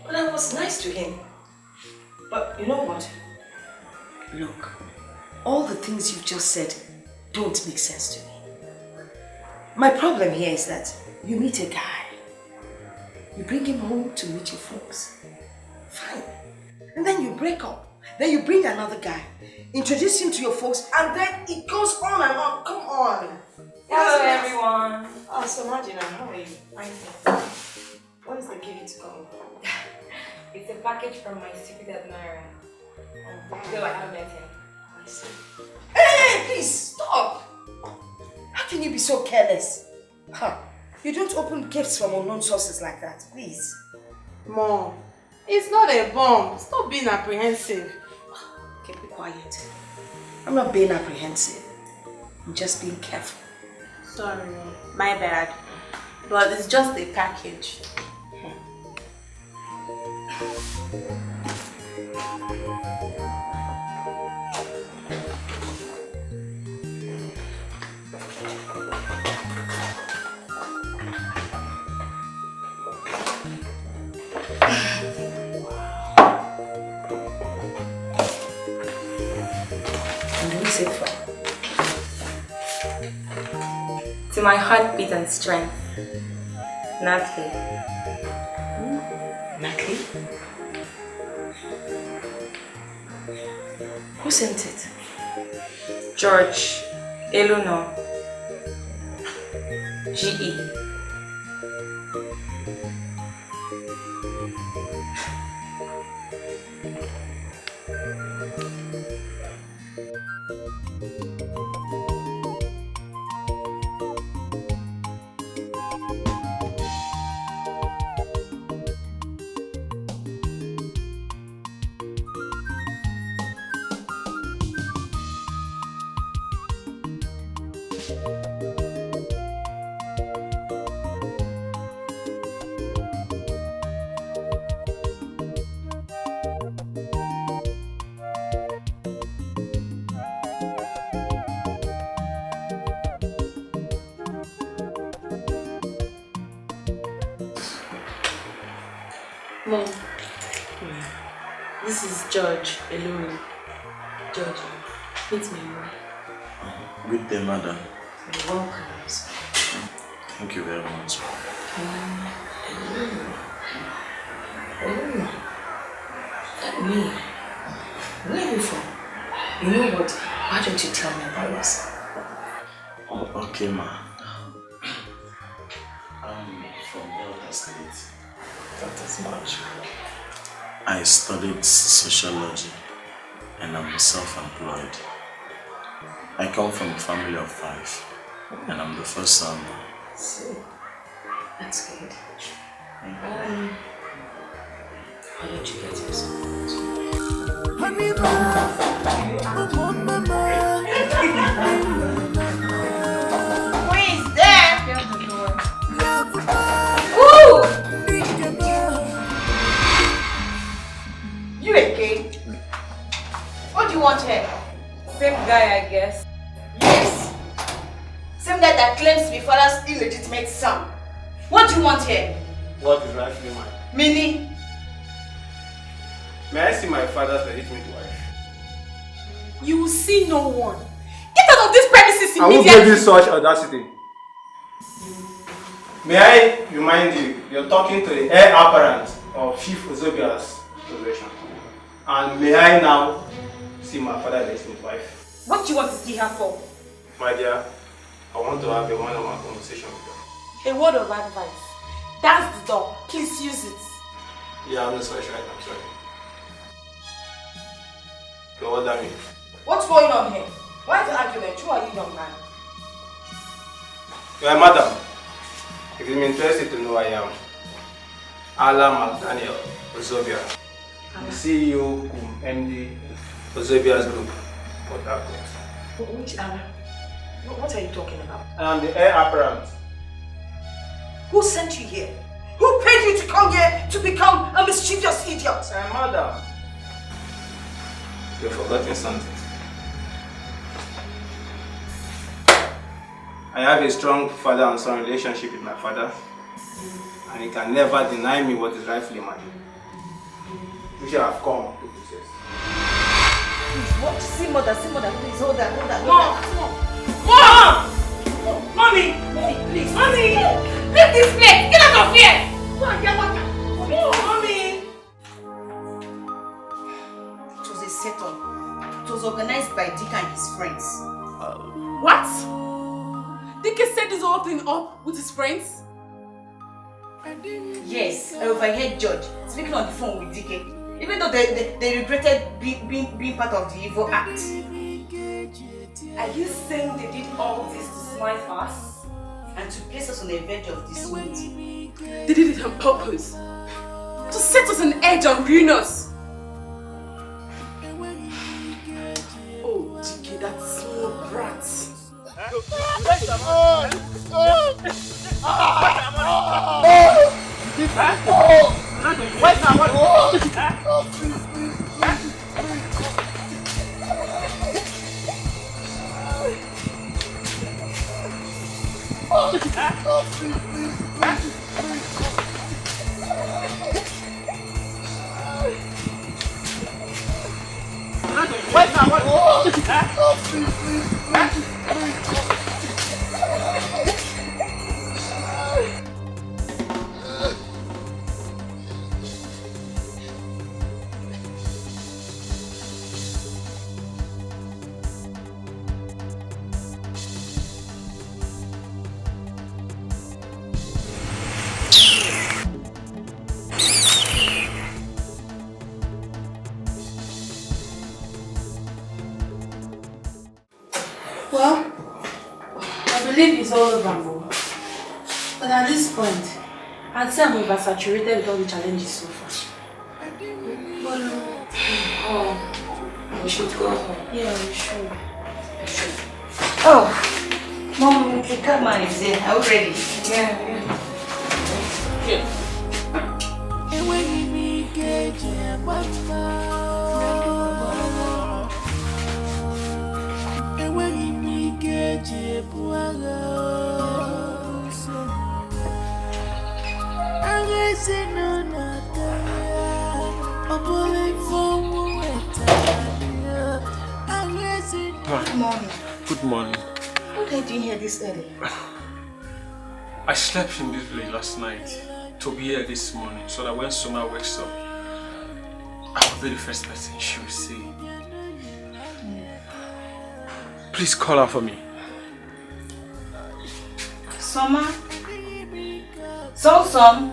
But I was nice to him. But you know what? Look, all the things you've just said don't make sense to me. My problem here is that you meet a guy, you bring him home to meet your folks. Fine. And then you break up. Then you bring another guy, introduce him to your folks, and then it goes on and on. Come on. Hello, everyone. Oh, so Margina, how are you? Fine. What is the gift to come? It's a package from my secret admirer. Though I haven't met him. I see. Hey, please stop! How can you be so careless? Huh? You don't open gifts from unknown sources like that, please. Mom, it's not a bomb. Stop being apprehensive. Okay, be quiet. I'm not being apprehensive. I'm just being careful. Sorry, my bad. But it's just a package. To my heartbeat and strength, Natalie. Natalie? Who sent it? George, Eluno, G.E. Mom, this is George Eluno. George, meet my mom. Good day, madam. You're welcome. Thank you very much. Me? Where are you from? You know what? Why don't you tell me about yourself? Oh, okay, ma. I'm from Delta State. That is much. I studied sociology and I'm self-employed. I come from a family of 5 and I'm the first son. So, that's good. Why don't you get yourself? Honey, Who is there? Ooh! You again? What do you want here? Same guy, I guess. Yes. Same guy that claims to be father's illegitimate son. What do you want here? What is rightfully mine? Meaning? May I see my father's legitimate wife? You will see no one. Get out of this premises I won't immediately. give you such audacity. May I remind you, you're talking to the heir apparent of Chief Zubby's possession. And may I now see my father's legitimate wife? What do you want to see her for? My dear, I want to have a one-on-one conversation with her. A word of advice. That's the door. Please use it. You have no such right, I'm sorry. So what that means? What's going on here? Why the argument? Who are you, young man? Well, madam, if you're interested to know who I am, Alan McDaniel Ozobia, the CEO cum MD Ozobia's group, Port Harcourt. Which Alan? What are you talking about? I am the heir apparent. Who sent you here? Who paid you to come here to become a mischievous idiot? Madam, you've forgotten something. I have a strong father and son relationship with my father, and he can never deny me what is rightfully mine. Which I have come to possess. Please, what? See mother, please hold that, Mom! Mommy! Please. Mommy! Leave this place! Get out of here! Go and get water! Mommy! It was a setup. It was organized by Dikeh and his friends. What? Dikeh set this whole thing up with his friends? Yes, I overheard George speaking on the phone with Dikeh. Even though they regretted being part of the evil act. Are you saying they did all this to smite us? And to place us on the verge of this meeting? They did it on purpose. To set us on edge and ruin us. Oh, Dikeh, that small brat. Well, I believe it's all over. But at this point, I'd say I'm oversaturated with all the challenges so far. But, We should go home. yeah, we should. Oh, Mom, the cabman is there. Are we ready? Yeah. Good morning. Good morning. What are you doing here this early? I slept in this place last night to be here this morning so that when Soma wakes up, I will be the first person she will see. Please call her for me. Soma? Som?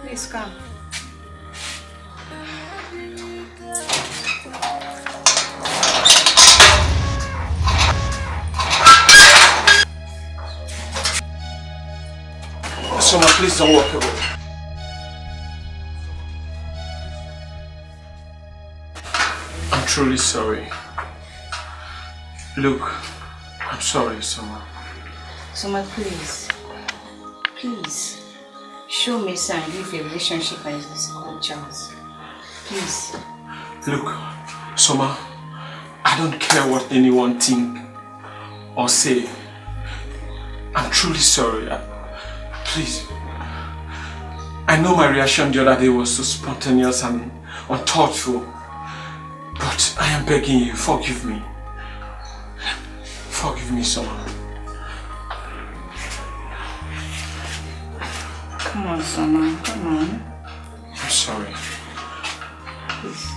Please come. Soma, please don't walk away. I'm truly sorry. Look, I'm sorry, Soma. Soma, please. Please. Show me and live a relationship as a second chance. Please. Look, Soma, I don't care what anyone think or say. I'm truly sorry. Please. I know my reaction the other day was so spontaneous and unthoughtful. But I am begging you, forgive me. Forgive me, Soma. Come on, Soma. Come on. I'm sorry. Please.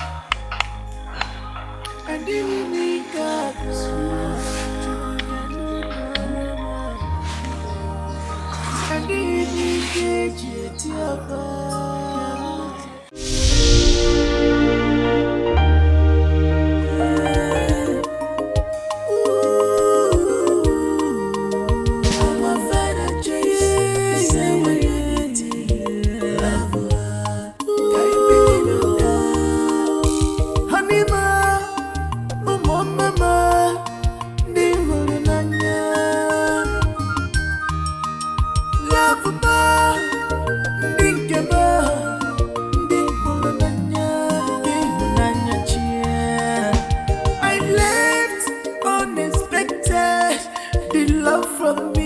From me.